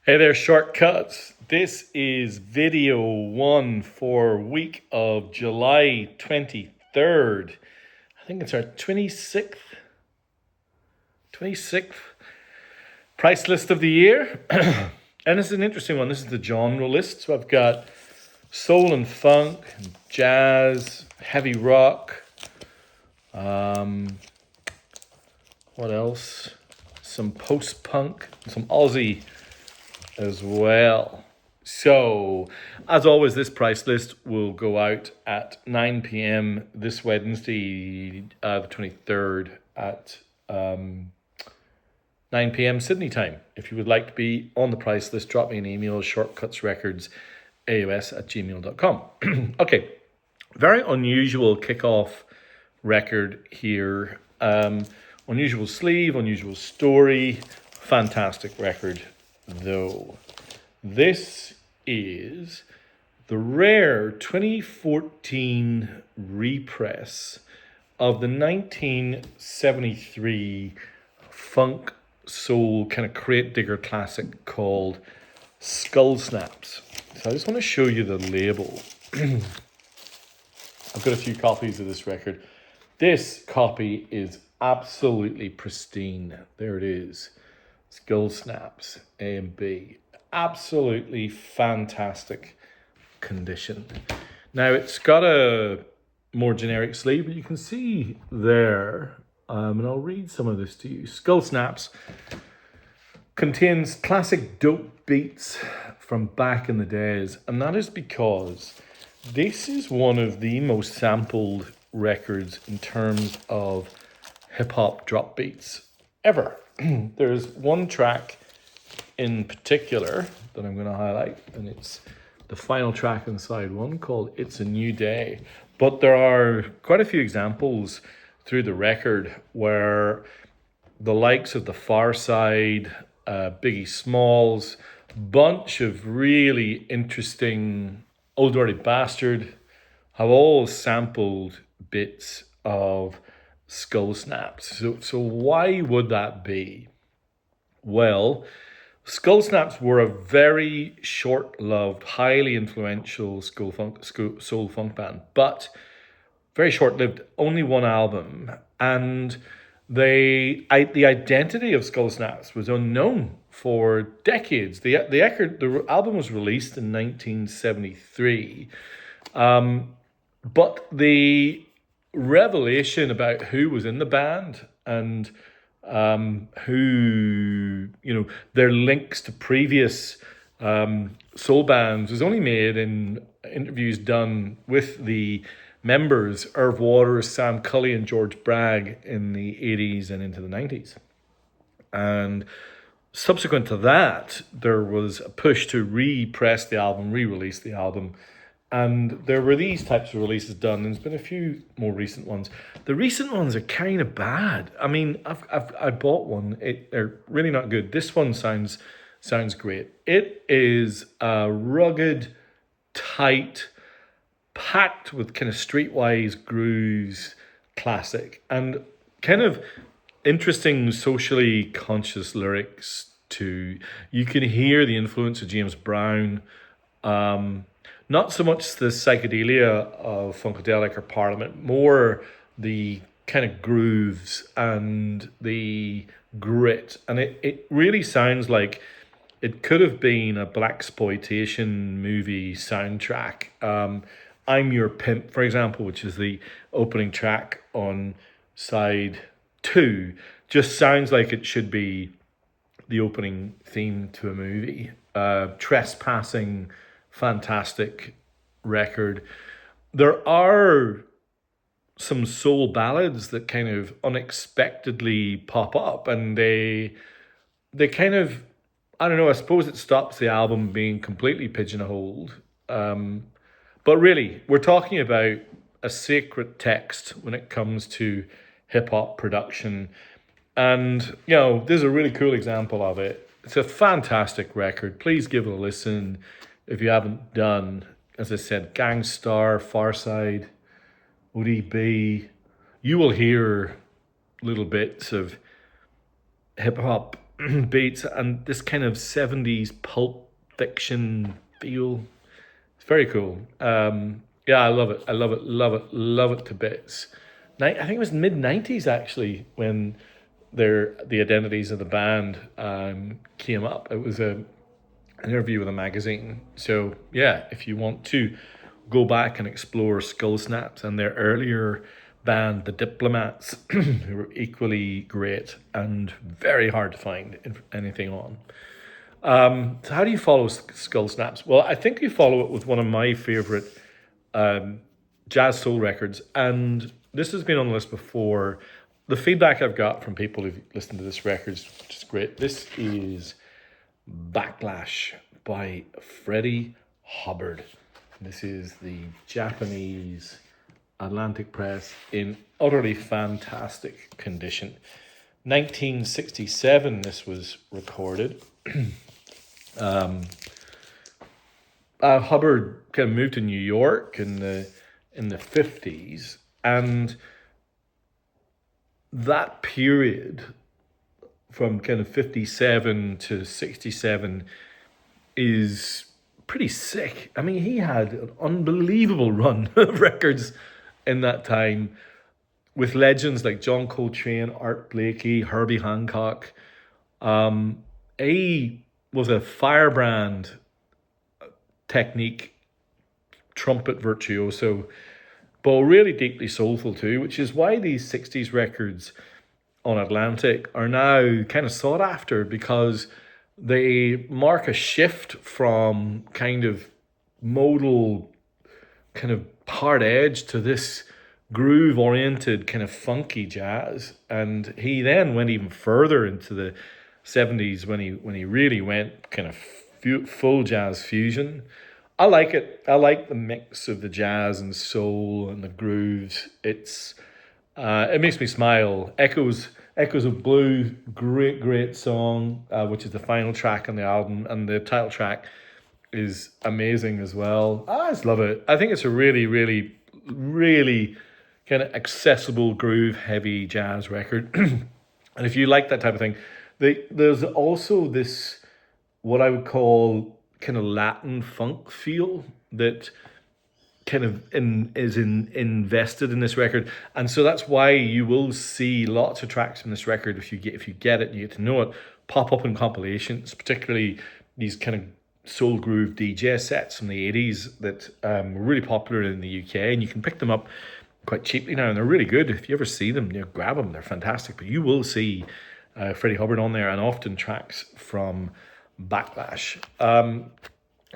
Hey there, shortcuts. This is video one for week of July 23rd. I think it's our 26th price list of the year. And it's an interesting one. This is the genre list. So I've got soul and funk, jazz, heavy rock. What else? Some post-punk, some Aussie as well. So, as always, this price list will go out at 9 p.m. this Wednesday, the 23rd, at 9 p.m. Sydney time. If you would like to be on the price list, drop me an email, shortcutsrecords@gmail.com. Okay, very unusual kickoff record here. Unusual sleeve, unusual story, fantastic record though. This is the rare 2014 repress of the 1973 funk soul kind of crate digger classic called Skull Snaps. So I just want to show you the label. I've got a few copies of this record. This copy is absolutely pristine. There it is. Skull Snaps, A and B. Absolutely fantastic condition. Now, it's got a more generic sleeve, but you can see there, and I'll read some of this to you. Skull Snaps contains classic dope beats from back in the days, and that is because this is one of the most sampled records in terms of hip-hop drop beats ever. There's one track in particular that I'm going to highlight, and it's the final track on side one called It's a New Day. But there are quite a few examples through the record where the likes of the Far Side, Biggie Smalls, bunch of really interesting Old Dirty Bastard have all sampled bits of Skull Snaps. So why would that be? Well, Skull Snaps were a very short-lived, highly influential soul funk band, but very short-lived, only one album, and the identity of Skull Snaps was unknown for decades. The album was released in 1973, but the revelation about who was in the band and who, their links to previous soul bands was only made in interviews done with the members, Irv Waters, Sam Cully, and George Bragg in the 80s and into the 90s. And subsequent to that, there was a push to re-press the album, re-release the album. And there were these types of releases done. There's been a few more recent ones. The recent ones are kind of bad. I mean, I bought one. They're really not good. This one sounds great. It is a rugged, tight, packed with kind of streetwise grooves classic, and kind of interesting socially conscious lyrics too. You can hear the influence of James Brown. Not so much the psychedelia of Funkadelic or Parliament, more the kind of grooves and the grit. And it really sounds like it could have been a blaxploitation movie soundtrack. I'm Your Pimp, for example, which is the opening track on side 2, just sounds like it should be the opening theme to a movie. Trespassing, fantastic record. There are some soul ballads that kind of unexpectedly pop up, and they kind of, I don't know, I suppose it stops the album being completely pigeonholed. But really, we're talking about a sacred text when it comes to hip-hop production. And, this is a really cool example of it. It's a fantastic record. Please give it a listen if you haven't done. As I said, Gangstar, Farside, ODB. You will hear little bits of hip-hop beats and this kind of 70s pulp fiction feel. It's very cool. Yeah, I love it. I love it, love it, love it to bits. I think it was mid-90s actually when the identities of the band came up. It was an interview with a magazine. So yeah, if you want to go back and explore Skull Snaps and their earlier band, the Diplomats, who were equally great and very hard to find anything on. So how do you follow Skull Snaps? Well, I think you follow it with one of my favorite jazz soul records, and this has been on the list before. The feedback I've got from people who've listened to this record is just great. This is Backlash by Freddie Hubbard. This is the Japanese Atlantic Press in utterly fantastic condition. 1967 this was recorded. Hubbard kind of moved to New York in the 50s, and that period from kind of 57 to 67 is pretty sick. I mean, he had an unbelievable run of records in that time with legends like John Coltrane, Art Blakey, Herbie Hancock. He was a firebrand technique trumpet virtuoso, but really deeply soulful too, which is why these 60s records on Atlantic are now kind of sought after, because they mark a shift from kind of modal, kind of hard edge to this groove oriented kind of funky jazz. And he then went even further into the 70s when he really went kind of full jazz fusion. I like it. I like the mix of the jazz and soul and the grooves. It makes me smile. Echoes of Blue, great song, which is the final track on the album, and the title track is amazing as well. I just love it. I think it's a really, really, really kind of accessible groove heavy jazz record. And if you like that type of thing, there's also this, what I would call kind of Latin funk feel that kind of invested in this record, and so that's why you will see lots of tracks from this record, if you get it and you get to know it, pop up in compilations, particularly these kind of soul groove DJ sets from the 80s that were really popular in the UK, and you can pick them up quite cheaply now, and they're really good. If you ever see them, grab them, they're fantastic. But you will see Freddie Hubbard on there, and often tracks from Backlash.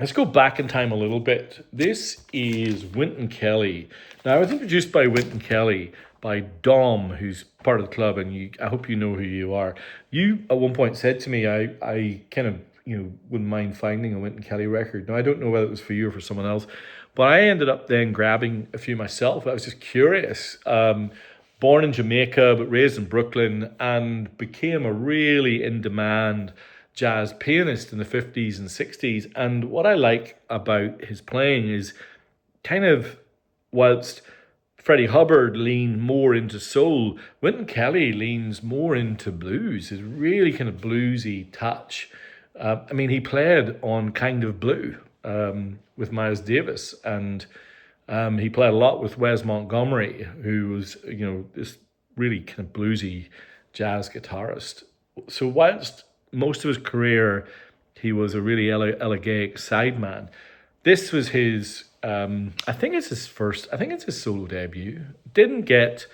Let's go back in time a little bit. This is Wynton Kelly. Now, I was introduced by Wynton Kelly by Dom, who's part of the club, and I hope you know who you are. You, at one point, said to me, I kind of, wouldn't mind finding a Wynton Kelly record. Now, I don't know whether it was for you or for someone else, but I ended up then grabbing a few myself. I was just curious. Born in Jamaica, but raised in Brooklyn, and became a really in-demand jazz pianist in the 50s and 60s. And what I like about his playing is kind of, whilst Freddie Hubbard leaned more into soul, Wynton Kelly leans more into blues. His really kind of bluesy touch. He played on Kind of Blue with Miles Davis, and he played a lot with Wes Montgomery, who was, this really kind of bluesy jazz guitarist. So whilst most of his career he was a really elegaic sideman, this was his, I think it's his solo debut. Didn't get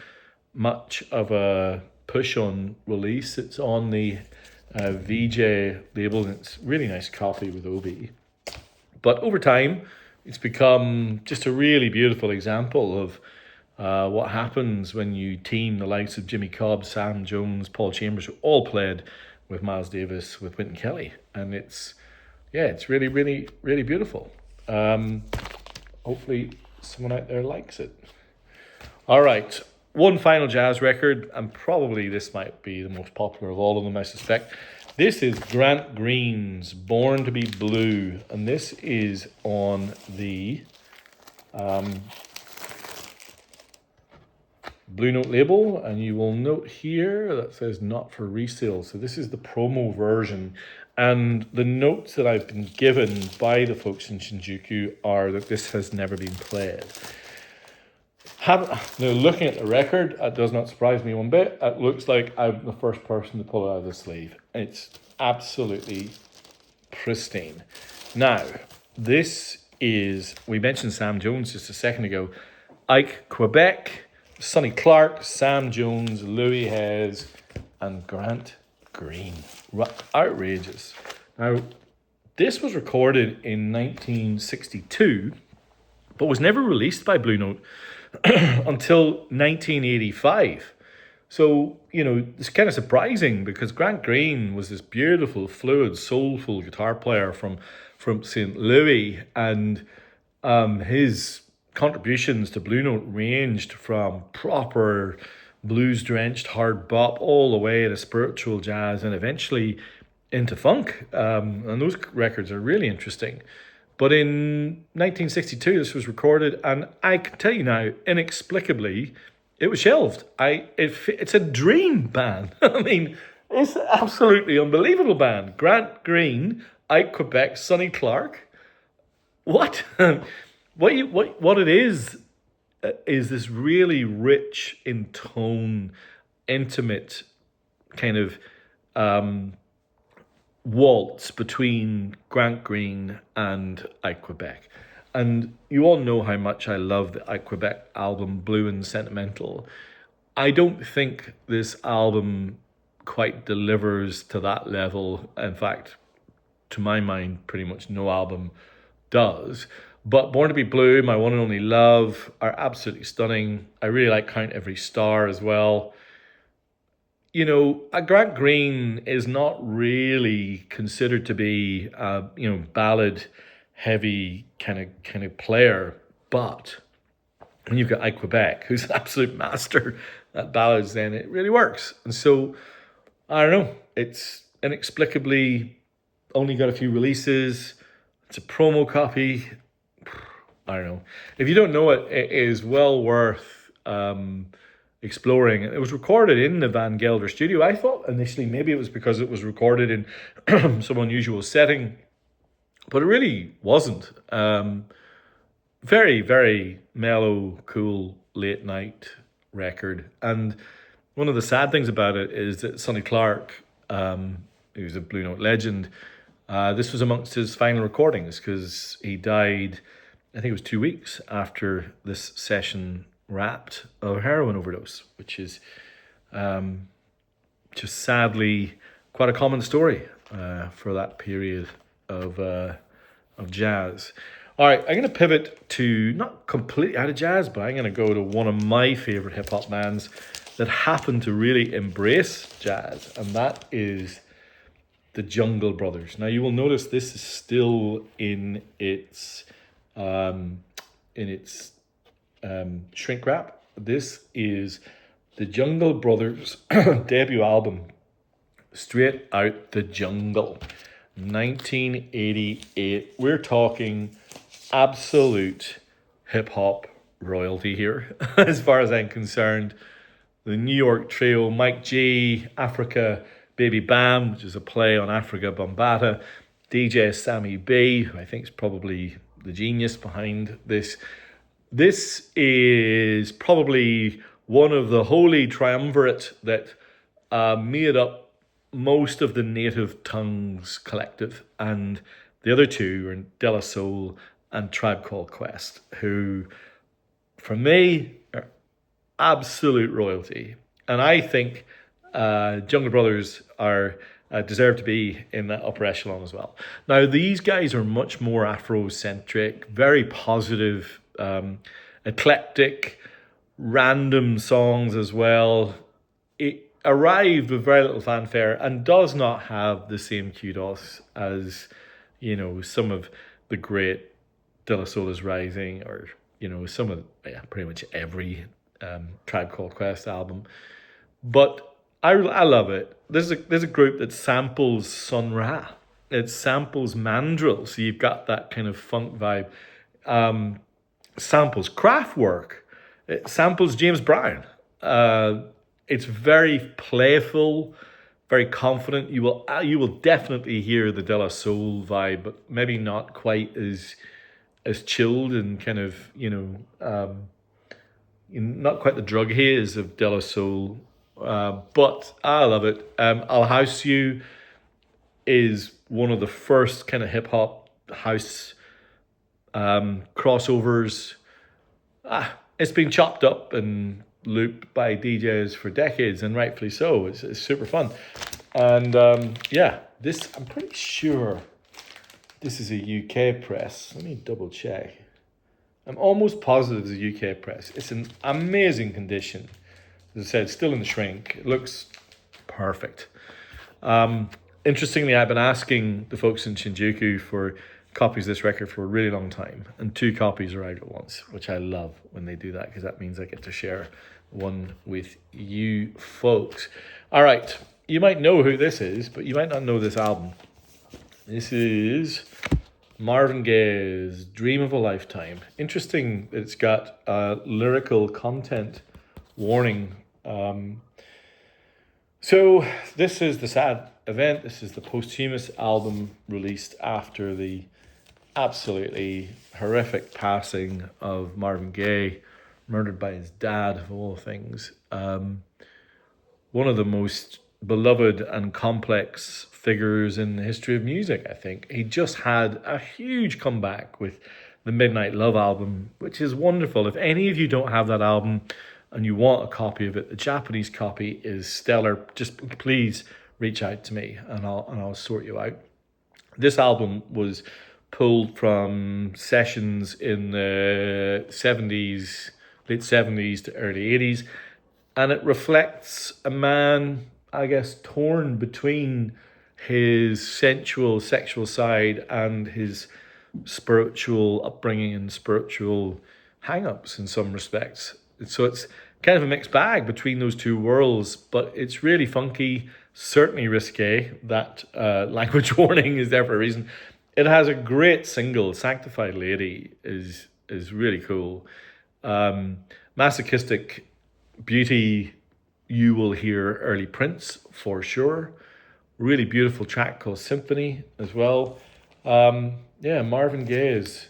much of a push on release. It's on the VJ label, and it's really nice copy with Obi. But over time, it's become just a really beautiful example of what happens when you team the likes of Jimmy Cobb, Sam Jones, Paul Chambers, who all played with Miles Davis, with Wynton Kelly. And it's really, really, really beautiful. Hopefully someone out there likes it. All right, one final jazz record, and probably this might be the most popular of all of them, I suspect. This is Grant Green's Born to be Blue, and this is on the Blue Note label, and you will note here that says not for resale. So this is the promo version. And the notes that I've been given by the folks in Shinjuku are that this has never been played. Now, looking at the record, it does not surprise me one bit. It looks like I'm the first person to pull it out of the sleeve. It's absolutely pristine. Now, this is, we mentioned Sam Jones just a second ago, Ike Quebec, Sonny Clark, Sam Jones, Louis Hayes, and Grant Green. Outrageous. Now, this was recorded in 1962, but was never released by Blue Note until 1985. So, it's kind of surprising because Grant Green was this beautiful, fluid, soulful guitar player from St. Louis, and his contributions to Blue Note ranged from proper blues-drenched hard bop all the way to spiritual jazz and eventually into funk. And those records are really interesting. But in 1962, this was recorded, and I can tell you now, inexplicably, it was shelved. It's a dream band. I mean, it's an absolutely unbelievable band. Grant Green, Ike Quebec, Sonny Clark. What? What it is this really rich in tone, intimate kind of waltz between Grant Green and Ike Quebec. And you all know how much I love the Ike Quebec album, Blue and Sentimental. I don't think this album quite delivers to that level. In fact, to my mind, pretty much no album does. But Born to Be Blue, My One and Only Love, are absolutely stunning. I really like Count Every Star as well. Grant Green is not really considered to be ballad heavy kind of player, but when you've got Ike Quebec, who's an absolute master at ballads, then it really works. And so I don't know, it's inexplicably only got a few releases. It's a promo copy. I don't know. If you don't know it, it is well worth exploring. It was recorded in the Van Gelder studio. I thought initially maybe it was because it was recorded in some unusual setting, but it really wasn't. Very, very mellow, cool, late night record. And one of the sad things about it is that Sonny Clark, who's a Blue Note legend, this was amongst his final recordings because he died, I think it was 2 weeks after this session wrapped, of a heroin overdose, which is just sadly quite a common story for that period of jazz. All right, I'm going to pivot to not completely out of jazz, but I'm going to go to one of my favorite hip hop bands that happen to really embrace jazz, and that is the Jungle Brothers. Now you will notice this is still in its shrink wrap. This is the Jungle Brothers debut album, Straight Out the Jungle, 1988. We're talking absolute hip hop royalty here, as far as I'm concerned. The New York trio, Mike G, Africa, Baby Bam, which is a play on Africa Bambaataa, DJ Sammy B, who I think is probably the genius behind this. This is probably one of the holy triumvirate that made up most of the Native Tongues collective, and the other two are De La Soul and Tribe Called Quest, who, for me, are absolute royalty. And I think Jungle Brothers are deserve to be in that upper echelon as well. Now, these guys are much more Afrocentric, very positive, eclectic, random songs as well. It arrived with very little fanfare and does not have the same kudos as, some of the great De La Soul is Rising, or, some of, pretty much every Tribe Called Quest album. But I love it. There's a group that samples Sun Ra. It samples Mandrill, so you've got that kind of funk vibe. Samples Kraftwerk. It samples James Brown. It's very playful, very confident. You will definitely hear the De La Soul vibe, but maybe not quite as chilled and kind of not quite the drug haze of De La Soul. But I love it. I'll House You is one of the first kind of hip hop house crossovers. It's been chopped up and looped by DJs for decades, and rightfully so. It's super fun. And yeah, this, I'm pretty sure this is a UK press. Let me double check. I'm almost positive it's a UK press. It's in amazing condition. As I said, still in the shrink. It looks perfect. Interestingly, I've been asking the folks in Shinjuku for copies of this record for a really long time, and 2 copies arrived at once, which I love when they do that, because that means I get to share one with you folks. All right, you might know who this is, but you might not know this album. This is Marvin Gaye's Dream of a Lifetime. Interesting that it's got a lyrical content warning. So this is the sad event. This is the posthumous album released after the absolutely horrific passing of Marvin Gaye, murdered by his dad, of all things. One of the most beloved and complex figures in the history of music, I think. He just had a huge comeback with the Midnight Love album, which is wonderful. If any of you don't have that album and you want a copy of it, the Japanese copy is stellar. Just please reach out to me and I'll sort you out. This album was pulled from sessions in the 70s, late 70s to early 80s, and it reflects a man, I guess, torn between his sensual, sexual side and his spiritual upbringing and spiritual hang-ups in some respects. So it's kind of a mixed bag between those two worlds, but it's really funky, certainly risque. That language warning is there for a reason. It has a great single, Sanctified Lady is really cool. Masochistic Beauty, you will hear early Prince for sure. Really beautiful track called Symphony as well. Yeah, Marvin Gaye's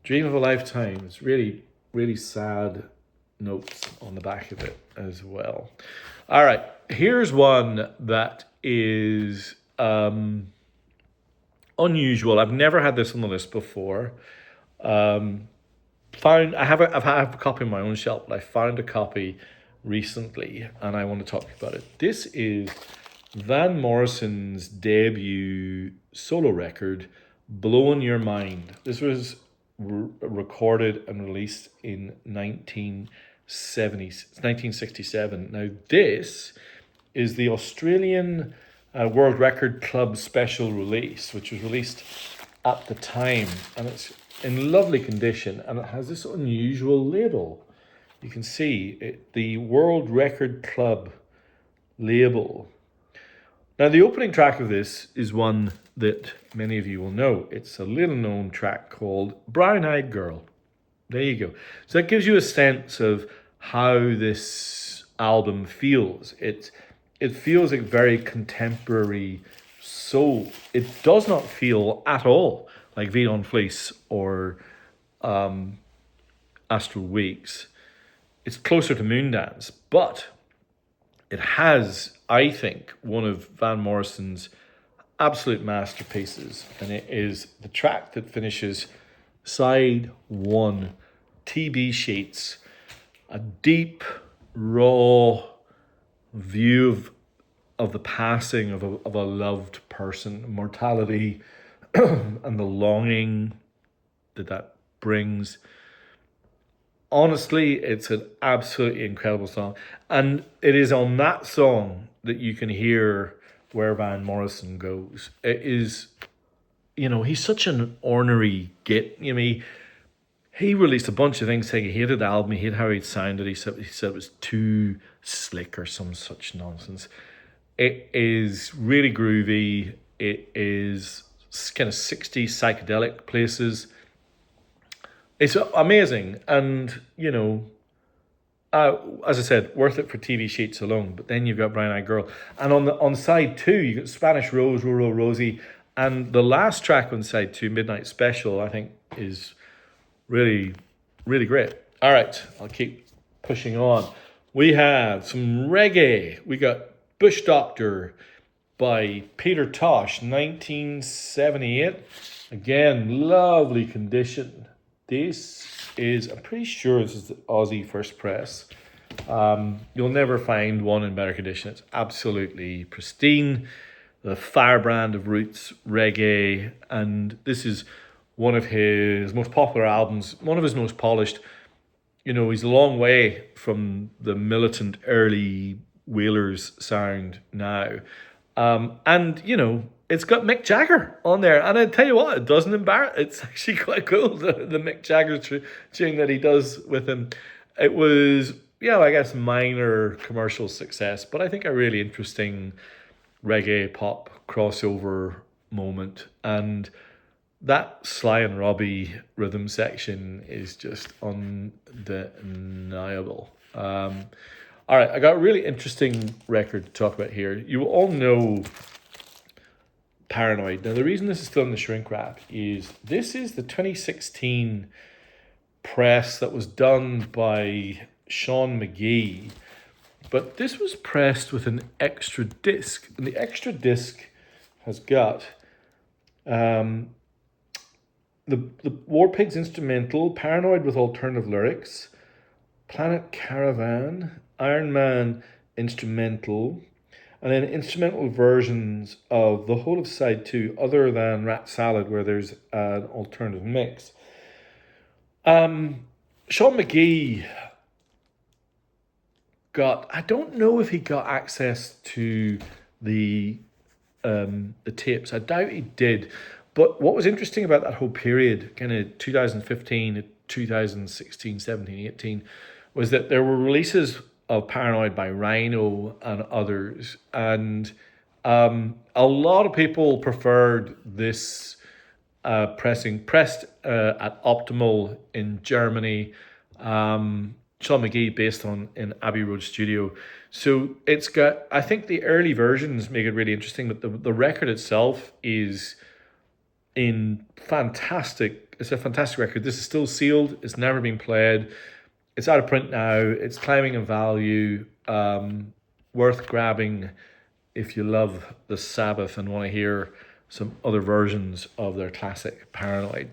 Dream of a Lifetime. It's really, really sad notes on the back of it as well. All right, here's one that is unusual. I've never had this on the list before. I have a copy on my own shelf, but I found a copy recently and I want to talk about it. This is Van Morrison's debut solo record, Blowing Your Mind. This was recorded and released in 1967. Now this is the Australian World Record Club special release, which was released at the time, and it's in lovely condition, and it has this unusual label. You can see it, the World Record Club label. Now, the opening track of this is one that many of you will know. It's a little known track called Brown Eyed Girl. There you go. So that gives you a sense of how this album feels. It feels like very contemporary soul. It does not feel at all like Vion Fleece or Astral Weeks. It's closer to Moondance, but it has, I think, one of Van Morrison's absolute masterpieces, and it is the track that finishes side 1, TB Sheets, a deep, raw view of the passing of a loved person, mortality, and the longing that brings. Honestly, it's an absolutely incredible song. And it is on that song that you can hear where Van Morrison goes. It is, he's such an ornery git. He released a bunch of things saying he hated the album, he hated how it sounded. He said it was too slick or some such nonsense. It is really groovy. It is kind of 60s psychedelic places. It's amazing, and As I said, worth it for TV sheets alone. But then you've got Brown Eyed Girl, and on side two you got Spanish Rose, Roro Rosie, and the last track on side two, Midnight Special, I think is really, really great. All right, I'll keep pushing on. We have some reggae. We got Bush Doctor by Peter Tosh, 1978. Again, lovely condition. This is, I'm pretty sure this is the Aussie first press. You'll never find one in better condition. It's absolutely pristine. The firebrand of roots reggae, and this is one of his most popular albums, one of his most polished. You know, he's a long way from the militant early Wheelers sound now. And, you know, it's got Mick Jagger on there. And I tell you what, it doesn't embarrass. It's actually quite cool, the Mick Jagger tune that he does with him. It was, yeah, I guess minor commercial success, but I think a really interesting reggae pop crossover moment. And that Sly and Robbie rhythm section is just undeniable. All right, I got a really interesting record to talk about here. You all know Paranoid. Now, the reason this is still in the shrink wrap is this is the 2016 press that was done by Sean McGee, but this was pressed with an extra disc, and the extra disc has got the War Pigs instrumental, Paranoid with alternative lyrics, Planet Caravan, Iron Man instrumental, and then instrumental versions of the whole of side two, other than Rat Salad, where there's an alternative mix. Sean McGee I don't know if he got access to the tapes. I doubt he did. But what was interesting about that whole period, kind of 2015 to 2016, 17, 18, was that there were releases of Paranoid by Rhino and others. And a lot of people preferred this pressed at Optimal in Germany. Sean McGee based in Abbey Road Studio. So it's got, I think the early versions make it really interesting, but the record itself is it's a fantastic record. This is still sealed. It's never been played. It's out of print now. It's climbing in value. Worth grabbing if you love the Sabbath and want to hear some other versions of their classic Paranoid.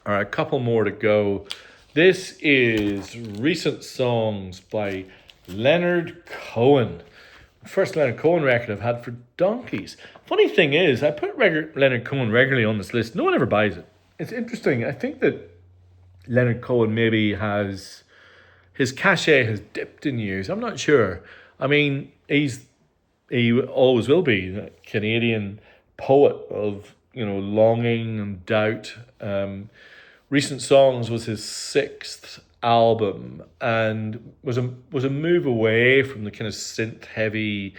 All right, a couple more to go. This is Recent Songs by Leonard Cohen. First Leonard Cohen record I've had for donkeys. Funny thing is, I put Leonard Cohen regularly on this list. No one ever buys it. It's interesting. I think that Leonard Cohen maybe his cachet has dipped in years. I'm not sure. I mean, he always will be the Canadian poet of, longing and doubt. Recent Songs was his sixth album and was a move away from the kind of synth heavy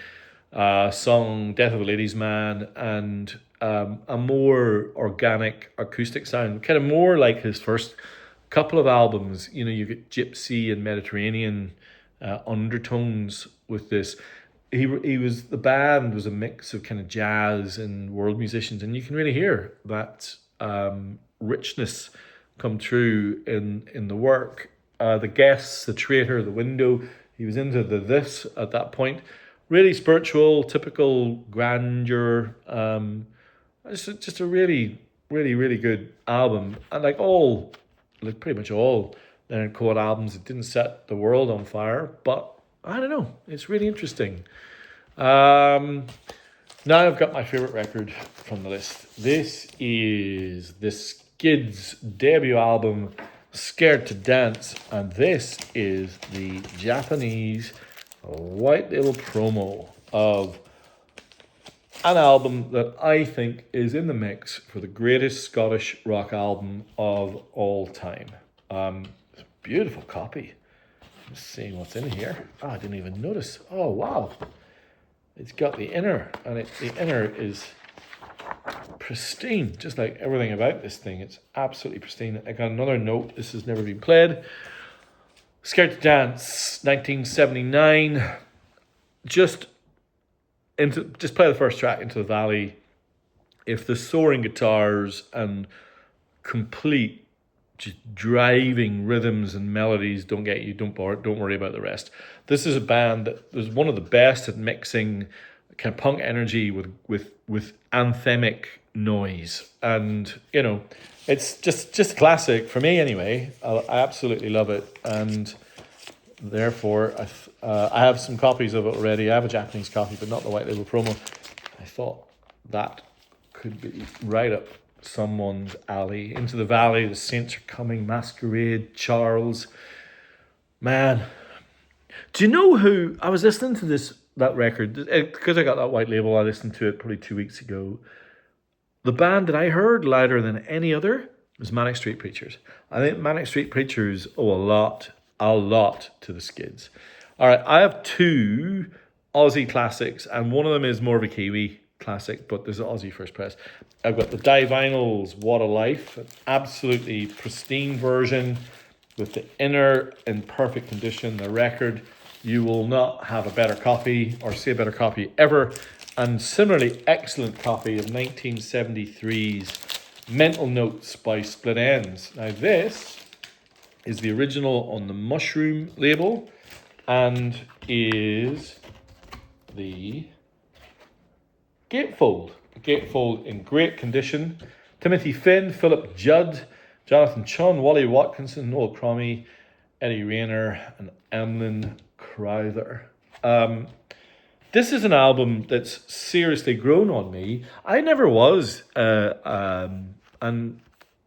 song Death of a Ladies Man and a more organic acoustic sound, kind of more like his first couple of albums. You get gypsy and Mediterranean undertones with this. The band was a mix of kind of jazz and world musicians, and you can really hear that richness come through in the work. The Guests, The Traitor, The Window, he was into this at that point. Really spiritual, typical grandeur. It's just a really, really, really good album. And pretty much all Leonard Cohen albums, it didn't set the world on fire, but I don't know, it's really interesting. Now I've got my favorite record from the list. This is the Skids' debut album, Scared to Dance, and this is the Japanese white label promo of an album that I think is in the mix for the greatest Scottish rock album of all time. It's a beautiful copy. Let's see what's in here. I didn't even notice. Oh, wow. It's got the inner, and the inner is pristine, just like everything about this thing. It's absolutely pristine. I got another note. This has never been played. Scared to Dance, 1979. Just play the first track, Into the Valley. If the soaring guitars and complete just driving rhythms and melodies don't get you, don't worry about the rest. This is a band that was one of the best at mixing kind of punk energy with anthemic noise, and it's just a classic for me anyway. I absolutely love it, and therefore I have some copies of it already. I have a Japanese copy, but not the white label promo. I thought that could be right up someone's alley. Into the Valley, The Saints Are Coming, Masquerade, Charles. Man, do you know who I was listening to that record because I got that white label? I listened to it probably 2 weeks ago. The band that I heard louder than any other was Manic Street Preachers. I think Manic Street Preachers owe a lot to the Skids. All right, I have two Aussie classics, and one of them is more of a Kiwi classic, but there's an Aussie first press. I've got the Die Vinyl's What a Life, an absolutely pristine version with the inner in perfect condition. The record, you will not have a better copy or see a better copy ever. And similarly excellent copy of 1973's Mental Notes by Split Enz. Now this is the original on the Mushroom label and is the gatefold. The gatefold in great condition. Timothy Finn, Philip Judd, Jonathan Chun, Wally Watkinson, Noel Cromie, Eddie Rayner, and Emlyn Crowther. This is an album that's seriously grown on me. I never was, and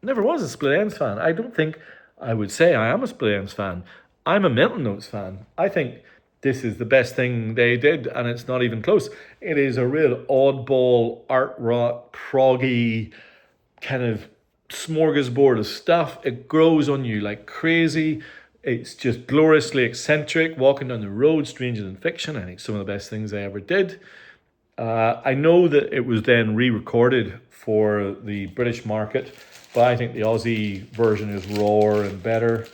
never was a Split Enz fan. I don't think I would say I am a Split Enz fan. I'm a Mental Notes fan. I think this is the best thing they did, and it's not even close. It is a real oddball, art rock, proggy, kind of smorgasbord of stuff. It grows on you like crazy. It's just gloriously eccentric. Walking Down the Road, Stranger Than Fiction, I think some of the best things I ever did. I know that it was then re-recorded for the British market, but I think the Aussie version is rawer and better.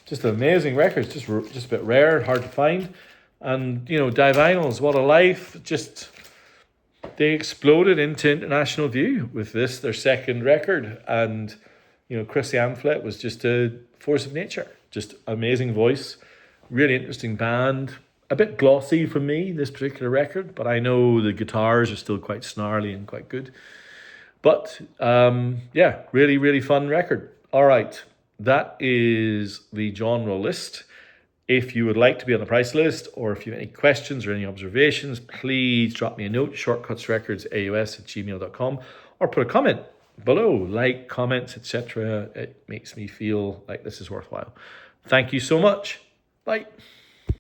Just an amazing record. Just a bit rare, hard to find. And, Die Vinyl's What a Life, they exploded into international view with this, their second record. And, Chris Amphlett was just a force of nature. Just amazing voice, really interesting band. A bit glossy for me, this particular record, but I know the guitars are still quite snarly and quite good. But, really, really fun record. All right, that is the genre list. If you would like to be on the price list, or if you have any questions or any observations, please drop me a note, shortcutsrecordsaus@gmail.com, or put a comment below, like, comments, etc. It makes me feel like this is worthwhile. Thank you so much. Bye.